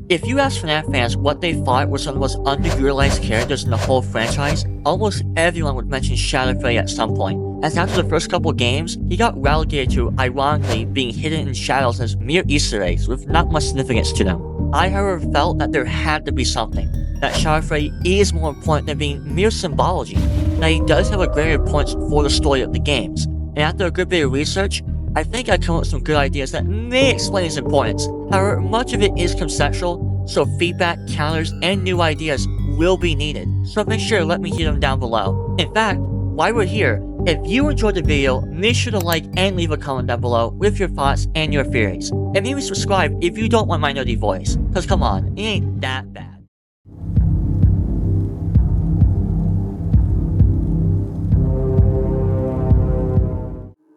If you ask FNAF fans what they thought were some of the most underutilized characters in the whole franchise, almost everyone would mention Shadow Freddy at some point, as after the first couple games, he got relegated to, ironically, being hidden in shadows as mere Easter eggs with not much significance to them. I, however, felt that there had to be something, that Shadow Freddy is more important than being mere symbology, that he does have a greater importance for the story of the games, and after a good bit of research, I think I come up with some good ideas that may explain his importance. However, much of it is conceptual, so feedback, counters, and new ideas will be needed, so make sure to let me hear them down below. In fact, while we're here, if you enjoyed the video, make sure to like and leave a comment down below with your thoughts and your theories. And maybe subscribe if you don't want my nerdy voice, cause come on, it ain't that bad.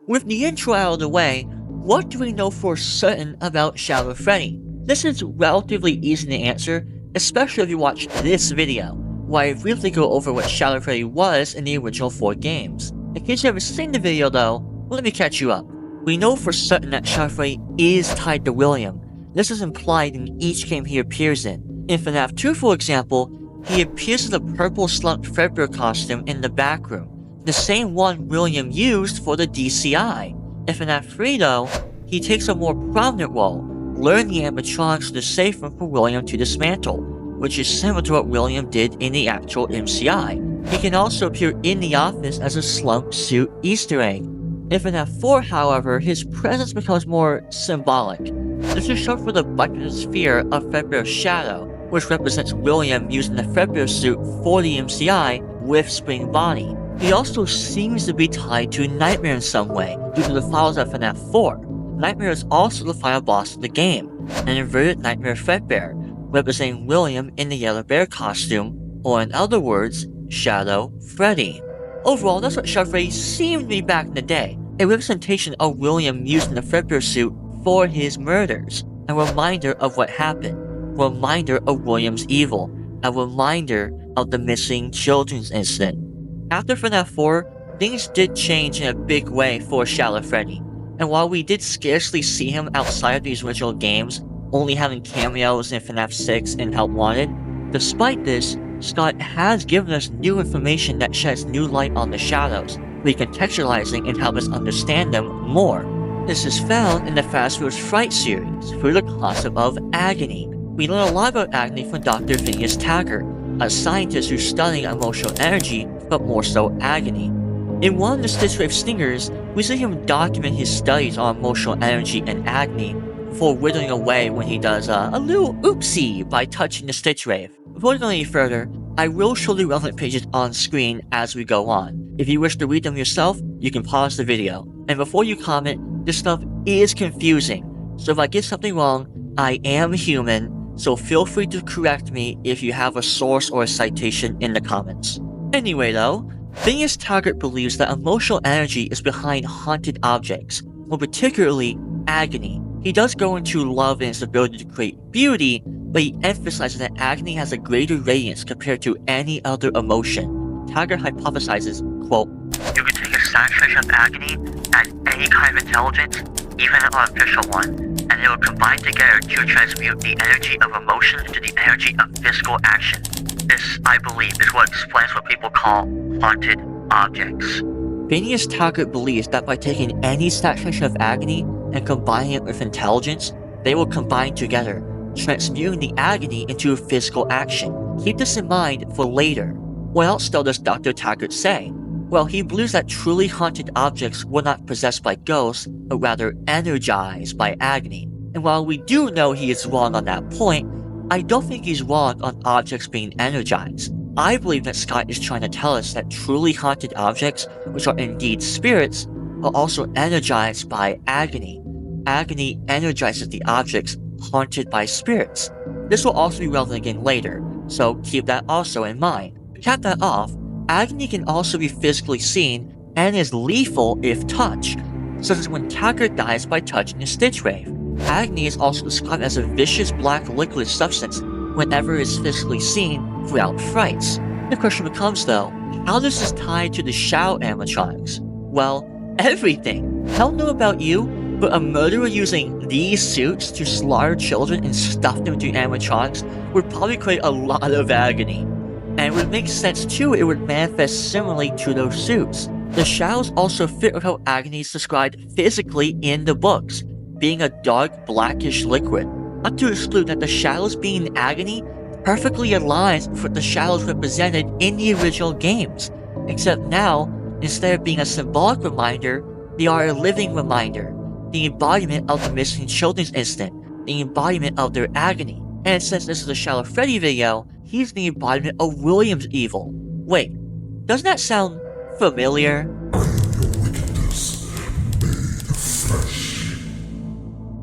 With the intro out of the way, what do we know for certain about Shadow Freddy? This is relatively easy to answer, especially if you watch this video, where I briefly go over what Shadow Freddy was in the original 4 games. In case you haven't seen the video though, let me catch you up. We know for certain that Shadow Freddy is tied to William. This is implied in each game he appears in. In FNAF 2, for example, he appears in the purple slumped Fredbear costume in the back room, the same one William used for the DCI. In FNAF 3 though, he takes a more prominent role, luring the animatronics to the safe room for William to dismantle, which is similar to what William did in the actual MCI. He can also appear in the office as a slumped suit Easter egg. In FNAF 4, however, his presence becomes more symbolic. This is shown for the bucket sphere of Fredbear's shadow, which represents William using the Fredbear suit for the MCI with Spring Body. He also seems to be tied to Nightmare in some way, due to the files of FNAF 4. Nightmare is also the final boss of the game, an inverted Nightmare Fredbear, representing William in the yellow bear costume, or in other words, Shadow Freddy. Overall, that's what Shadow Freddy seemed to be back in the day, a representation of William using the Fredbear suit for his murders, a reminder of what happened, a reminder of William's evil, a reminder of the missing children's incident. After FNAF 4, things did change in a big way for Shadow Freddy, and while we did scarcely see him outside of these original games, only having cameos in FNAF 6 and Help Wanted, despite this, Scott has given us new information that sheds new light on the shadows, recontextualizing and help us understand them more. This is found in the Fast Furious Fright series through the concept of agony. We learn a lot about agony from Dr. Phineas Taggart, a scientist who's studying emotional energy, but more so agony. In one of the Stitch Wave stingers, we see him document his studies on emotional energy and agony before withering away when he does a little oopsie by touching the Stitch Wave. Before going any further, I will show the relevant pages on screen as we go on. If you wish to read them yourself, you can pause the video. And before you comment, this stuff is confusing, so if I get something wrong, I am human, so feel free to correct me if you have a source or a citation in the comments. Anyway though, Phineas Taggart believes that emotional energy is behind haunted objects, more particularly agony. He does go into love and its ability to create beauty, but he emphasizes that agony has a greater radiance compared to any other emotion. Taggart hypothesizes, quote, "You can take a saturation of agony as any kind of intelligence, even an artificial one, and they will combine together to transmute the energy of emotion into the energy of physical action. This, I believe, is what explains what people call haunted objects." Phineas Taggart believes that by taking any saturation of agony and combining it with intelligence, they will combine together, transmuting the agony into physical action. Keep this in mind for later. What else though does Dr. Taggart say? Well, he believes that truly haunted objects were not possessed by ghosts, but rather energized by agony. And while we do know he is wrong on that point, I don't think he's wrong on objects being energized. I believe that Scott is trying to tell us that truly haunted objects, which are indeed spirits, are also energized by agony. Agony energizes the objects haunted by spirits. This will also be relevant again later, so keep that also in mind. To cap that off, agony can also be physically seen and is lethal if touched, such as when Taggart dies by touching a Stitch Wave. Agony is also described as a vicious black liquid substance whenever it is physically seen throughout frights. The question becomes though, how does this tie to the Shadow animatronics? Well, everything. Hell know about you, But a murderer using these suits to slaughter children and stuff them into animatronics would probably create a lot of agony. And it would make sense too, it would manifest similarly to those suits. The shadows also fit with how agony is described physically in the books, being a dark blackish liquid. Not to exclude that the shadows being in agony perfectly aligns with what the shadows represented in the original games, except now, instead of being a symbolic reminder, they are a living reminder, the embodiment of the missing children's instant, the embodiment of their agony. And since this is a Shadow Freddy video, he's the embodiment of William's evil. Wait, doesn't that sound familiar?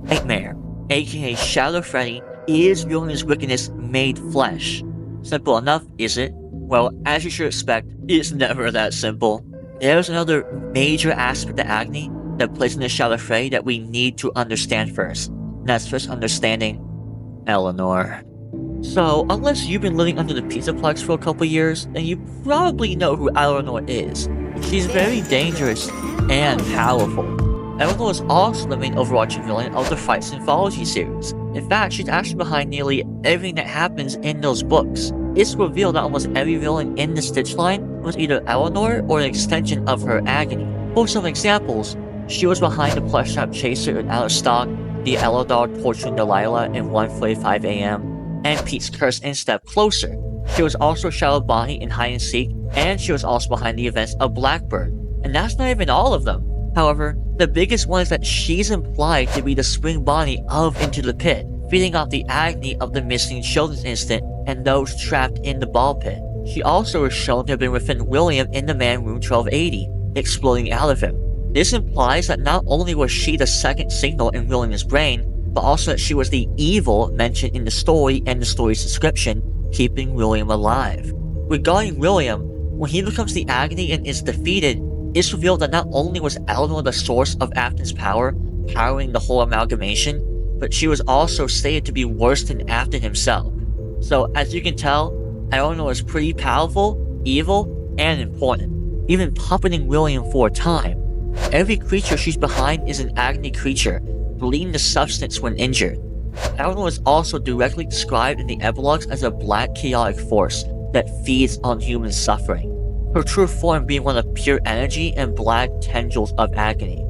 Nightmare, aka Shadow Freddy, is William's wickedness made flesh. Simple enough, is it? Well, as you should expect, it's never that simple. There's another major aspect of agony that plays in the Shadow Freddy that we need to understand first. And that's first understanding Eleanor. So, unless you've been living under the pizza plex for a couple years, then you probably know who Eleanor is. She's very dangerous and powerful. Eleanor is also the main overarching villain of the Frights Anthology series. In fact, she's actually behind nearly everything that happens in those books. It's revealed that almost every villain in the Stitch line was either Eleanor or an extension of her agony. For some examples, she was behind the plush shop chaser in Out of Stock, the Eleanor torturing Delilah in 1:45 AM, and Pete's Curse in Step Closer. She was also Shadow Bonnie in Hide and Seek, and she was also behind the events of Blackbird. And that's not even all of them. However, the biggest one is that she's implied to be the Spring Bonnie of Into the Pit, feeding off the agony of the missing children's instant and those trapped in the ball pit. She also is shown to have been within William in the Man Room 1280, exploding out of him. This implies that not only was she the second signal in William's brain, but also that she was the evil mentioned in the story and the story's description, keeping William alive. Regarding William, when he becomes the agony and is defeated, it's revealed that not only was Eleanor the source of Afton's power, powering the whole amalgamation, but she was also stated to be worse than Afton himself. So as you can tell, Eleanor is pretty powerful, evil, and important, even puppeting William for a time. Every creature she's behind is an agony creature, bleeding the substance when injured. Eleanor is also directly described in the epilogues as a black chaotic force that feeds on human suffering, her true form being one of pure energy and black tendrils of agony.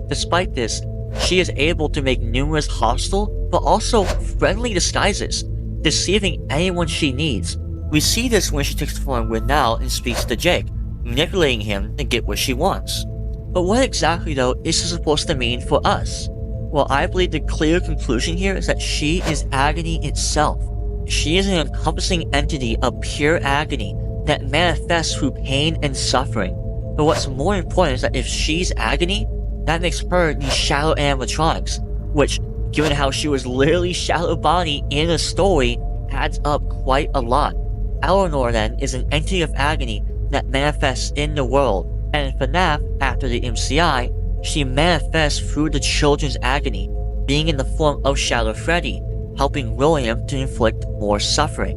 Despite this, she is able to make numerous hostile but also friendly disguises, deceiving anyone she needs. We see this when she takes the form of Winnow and speaks to Jake, manipulating him to get what she wants. But what exactly though is this supposed to mean for us? Well, I believe the clear conclusion here is that she is agony itself. She is an encompassing entity of pure agony that manifests through pain and suffering. But what's more important is that if she's agony, that makes her the Shadow animatronics, which, given how she was literally Shadow Bonnie in a story, adds up quite a lot. Eleanor then is an entity of agony that manifests in the world, and in FNaF, after the MCI, she manifests through the children's agony, being in the form of Shadow Freddy, helping William to inflict more suffering.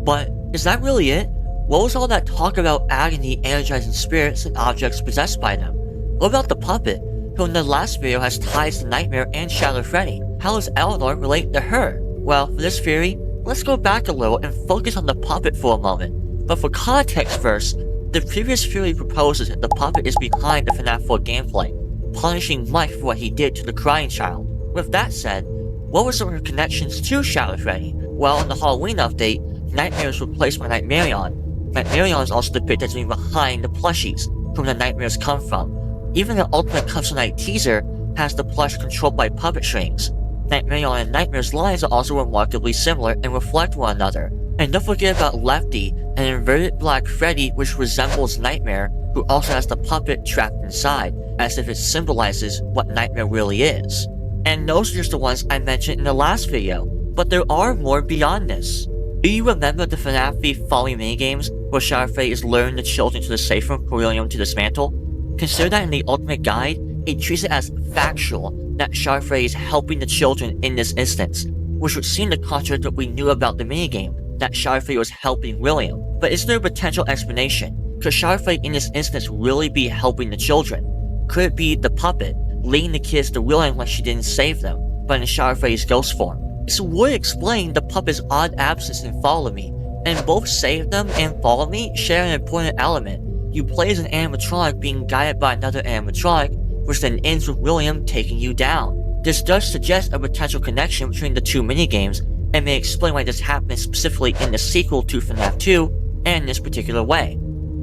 But is that really it? What was all that talk about agony energizing spirits and objects possessed by them? What about the puppet, who in the last video has ties to Nightmare and Shadow Freddy? How does Eleanor relate to her? Well, for this theory, let's go back a little and focus on the puppet for a moment. But for context first, the previous theory proposes that the puppet is behind the FNaF 4 gameplay, punishing Mike for what he did to the crying child. With that said, what were some of her connections to Shadow Freddy? Well, in the Halloween update, Nightmare was replaced by Nightmarion. Nightmarion is also depicted as being behind the plushies, from where the nightmares come from. Even the Ultimate Comes to Night teaser has the plush controlled by puppet strings. Nightmarion and Nightmare's lines are also remarkably similar and reflect one another. And don't forget about Lefty, an inverted black Freddy which resembles Nightmare, who also has the puppet trapped inside, as if it symbolizes what Nightmare really is. And those are just the ones I mentioned in the last video, but there are more beyond this. Do you remember the FNaF 3 following minigames where Shadow Freddy is luring the children to the safe room for William to dismantle? Consider that in the Ultimate Guide, it treats it as factual that Shadow Freddy is helping the children in this instance, which would seem to contradict what we knew about the minigame, that Shadow Freddy was helping William. But is there a potential explanation? Could Shadow Freddy in this instance really be helping the children? Could it be the puppet, leading the kids to William like she didn't save them, but in Shadow Freddy's ghost form. This would explain the puppet's odd absence in Follow Me, and both Save Them and Follow Me share an important element. You play as an animatronic being guided by another animatronic, which then ends with William taking you down. This does suggest a potential connection between the two minigames, and may explain why this happens specifically in the sequel to FNaF 2, and in this particular way.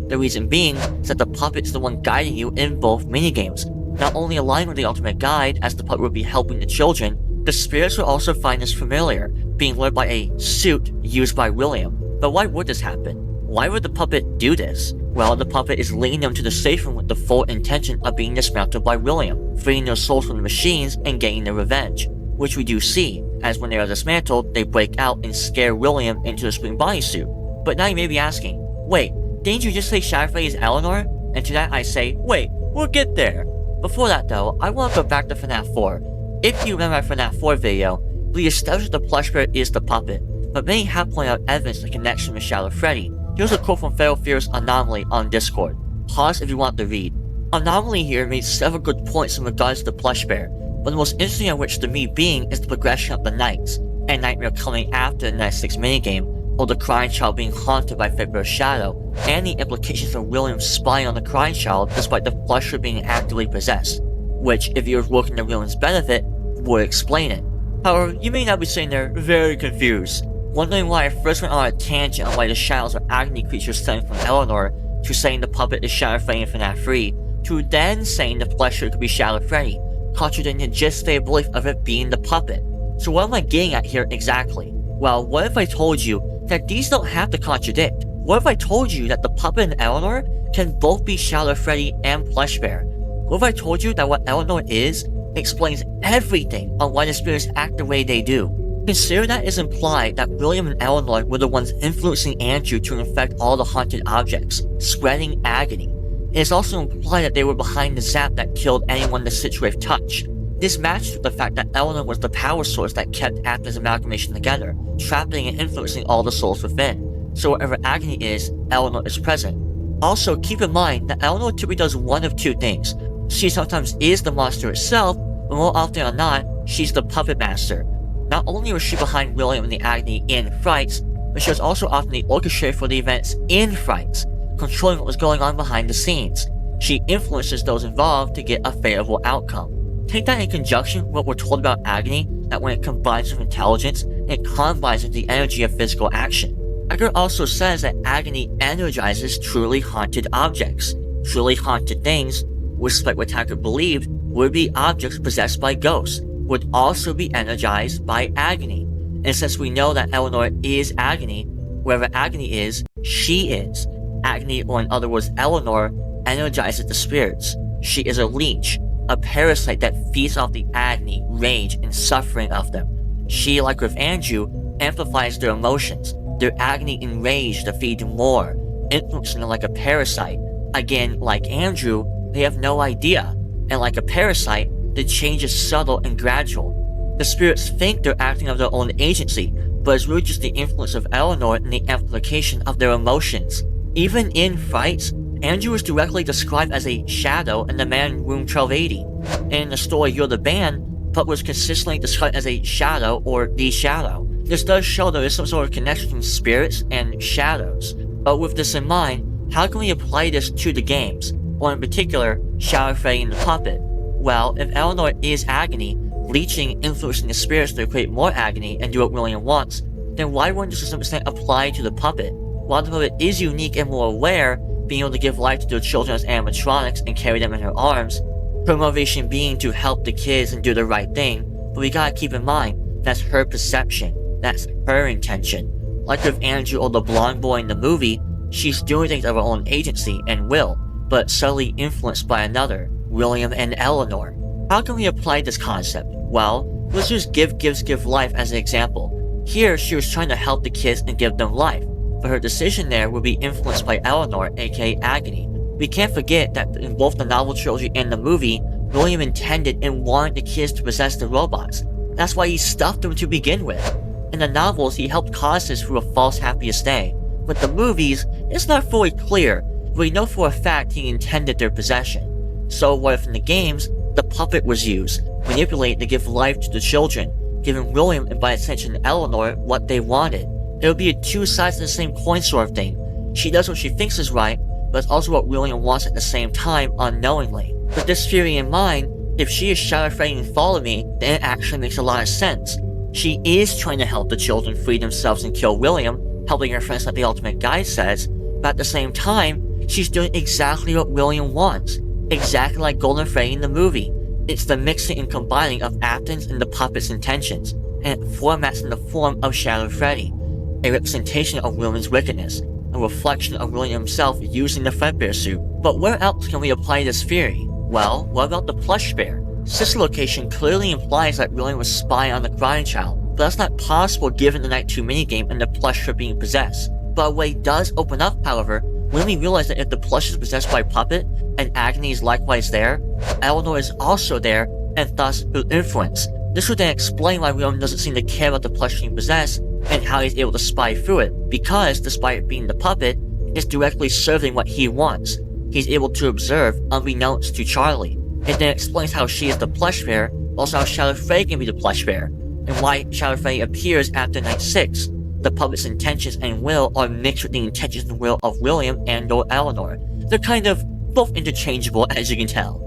The reason being is that the puppet is the one guiding you in both minigames, not only aligned with the ultimate guide as the puppet would be helping the children, the spirits will also find this familiar, being led by a suit used by William. But why would this happen? Why would the puppet do this? Well, the puppet is leading them to the safe room with the full intention of being dismantled by William, freeing their souls from the machines and gaining their revenge, which we do see, as when they are dismantled, they break out and scare William into a spring bodysuit. But now you may be asking, wait, didn't you just say Shadow Freddy is Eleanor? And to that I say, wait, we'll get there. Before that though, I want to go back to FNaF 4. If you remember my FNaF 4 video, we established that the plush bear is the puppet, but many have pointed out evidence of the connection with Shadow Freddy. Here's a quote from Fnaftheory's Anomaly on Discord. Pause if you want to read. Anomaly here made several good points in regards to the plush bear, but the most interesting of which to me being is the progression of the nights, and Nightmare coming after the Night 6 minigame, or the crying child being haunted by Fredbear's shadow, and the implications of William spying on the crying child despite the plusher being actively possessed, which, if you were working to William's benefit, would explain it. However, you may now be sitting there very confused, wondering why I first went on a tangent on why the shadows are agony creatures stemming from Eleanor, to saying the puppet is Shadow Freddy in FNaF 3, to then saying the plusher could be Shadow Freddy, contradicting the just their belief of it being the puppet. So what am I getting at here exactly? Well, what if I told you that these don't have to contradict? What if I told you that the puppet and Eleanor can both be Shadow Freddy and Plush Bear? What if I told you that what Eleanor is explains everything on why the spirits act the way they do? Consider that is implied that William and Eleanor were the ones influencing Andrew to infect all the haunted objects, spreading agony. It is also implied that they were behind the zap that killed anyone the Situate touched. This matches with the fact that Eleanor was the power source that kept Athens' amalgamation together, trapping and influencing all the souls within. So wherever agony is, Eleanor is present. Also, keep in mind that Eleanor typically does one of two things. She sometimes is the monster itself, but more often than not, she's the puppet master. Not only was she behind William and the agony in Frights, but she was also often the orchestrator for the events in Frights, controlling what was going on behind the scenes. She influences those involved to get a favorable outcome. Take that in conjunction with what we're told about agony, that when it combines with intelligence, it combines with the energy of physical action. Edgar also says that agony energizes truly haunted objects. Truly haunted things, which despite what Taggart believed, would be objects possessed by ghosts, would also be energized by agony. And since we know that Eleanor is agony, wherever agony is, she is. Agony, or in other words Eleanor, energizes the spirits. She is a leech, a parasite that feeds off the agony, rage, and suffering of them. She, like with Andrew, amplifies their emotions, their agony and rage to feed more, influencing them like a parasite. Again, like Andrew, they have no idea, and like a parasite, the change is subtle and gradual. The spirits think they're acting of their own agency, but it's really just the influence of Eleanor and the amplification of their emotions. Even in Frights, Andrew is directly described as a shadow in The Man in Room 1280, and in the story You're the Band, Putt was consistently described as a shadow or the shadow. This does show there is some sort of connection between spirits and shadows. But with this in mind, how can we apply this to the games, or in particular, Shadow Freddy and the Puppet? Well, if Eleanor is agony, leeching, influencing the spirits to create more agony and do what William wants, then why wouldn't this to some extent apply to the puppet? While the puppet is unique and more aware, being able to give life to their children as animatronics and carry them in her arms, her motivation being to help the kids and do the right thing, but we gotta keep in mind, that's her perception, that's her intention. Like with Andrew or the blonde boy in the movie, she's doing things of her own agency and will, but subtly influenced by another, William and Eleanor. How can we apply this concept? Well, let's use give life as an example. Here, she was trying to help the kids and give them life, but her decision there would be influenced by Eleanor, aka Agony. We can't forget that in both the novel trilogy and the movie, William intended and wanted the kids to possess the robots. That's why he stuffed them to begin with. In the novels, he helped cause this through a false happiest day. With the movies, it's not fully clear, but we know for a fact he intended their possession. So what if in the games, The puppet was used, manipulated to give life to the children, giving William and by extension Eleanor what they wanted. It would be a two sides of the same coin sort of thing. She does what she thinks is right, but it's also what William wants at the same time unknowingly. With this theory in mind, if she is Shadow Freddy and follow me, then it actually makes a lot of sense. She is trying to help the children free themselves and kill William, helping her friends like the Ultimate Guide says, but at the same time, she's doing exactly what William wants. Exactly like Golden Freddy in the movie. It's the mixing and combining of Athens and the puppet's intentions, and it formats in the form of Shadow Freddy, a representation of William's wickedness, a reflection of William himself using the Fredbear suit. But where else can we apply this theory? Well, what about the plush bear? This location clearly implies that William was spying on the crying child, but that's not possible given the Night 2 minigame and the plush bear being possessed. But a way does open up, however, when we realize that if the plush is possessed by Puppet, and Agony is likewise there, Eleanor is also there, and thus her influence. This would then explain why William doesn't seem to care about the plush being possessed, and how he's able to spy through it, because, despite it being the puppet, it's directly serving what he wants. He's able to observe, unbeknownst to Charlie. It then explains how she is the plush bear, also how Shadow Freddy can be the plush bear, and why Shadow Freddy appears after Night 6. The puppet's intentions and will are mixed with the intentions and will of William and or Eleanor. They're kind of both interchangeable, as you can tell.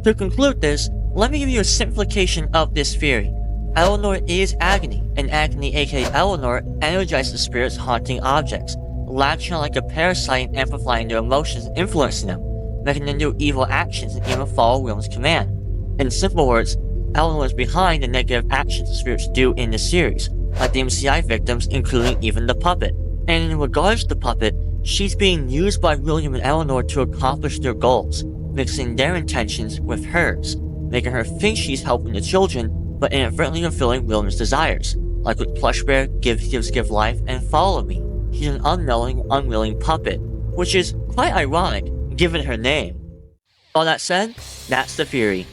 To conclude this, let me give you a simplification of this theory. Eleanor is Agony, and Agony aka Eleanor energizes the spirits haunting objects, latching on like a parasite and amplifying their emotions and influencing them, making them do evil actions and even follow William's command. In simple words, Eleanor is behind the negative actions the spirits do in the series, like the MCI victims, including even the puppet. And in regards to the puppet, she's being used by William and Eleanor to accomplish their goals, mixing their intentions with hers, making her think she's helping the children, but inadvertently fulfilling William's desires, like with Plush Bear, give life, and follow me. She's an unknowing, unwilling puppet, which is quite ironic, given her name. All that said, that's the theory.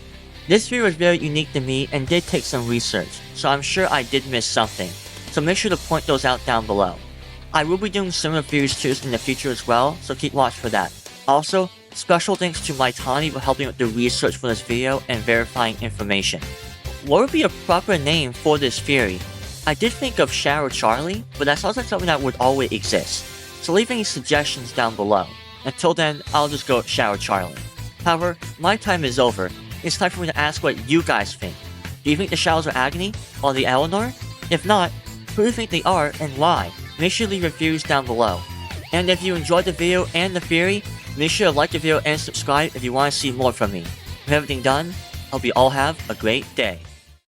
This theory was very unique to me and did take some research, so I'm sure I did miss something, so make sure to point those out down below. I will be doing similar theories too in the future as well, so keep watch for that. Also, special thanks to Mytani for helping with the research for this video and verifying information. What would be a proper name for this theory? I did think of Shadow Charlie, but that sounds like something that would always exist, so leave any suggestions down below. Until then, I'll just go with Shadow Charlie. However, my time is over. It's time for me to ask what you guys think. Do you think the Shadows are Agony, or the Eleanor? If not, who do you think they are and why? Make sure to leave reviews down below. And if you enjoyed the video and the theory, make sure to like the video and subscribe if you want to see more from me. With everything done, I hope you all have a great day.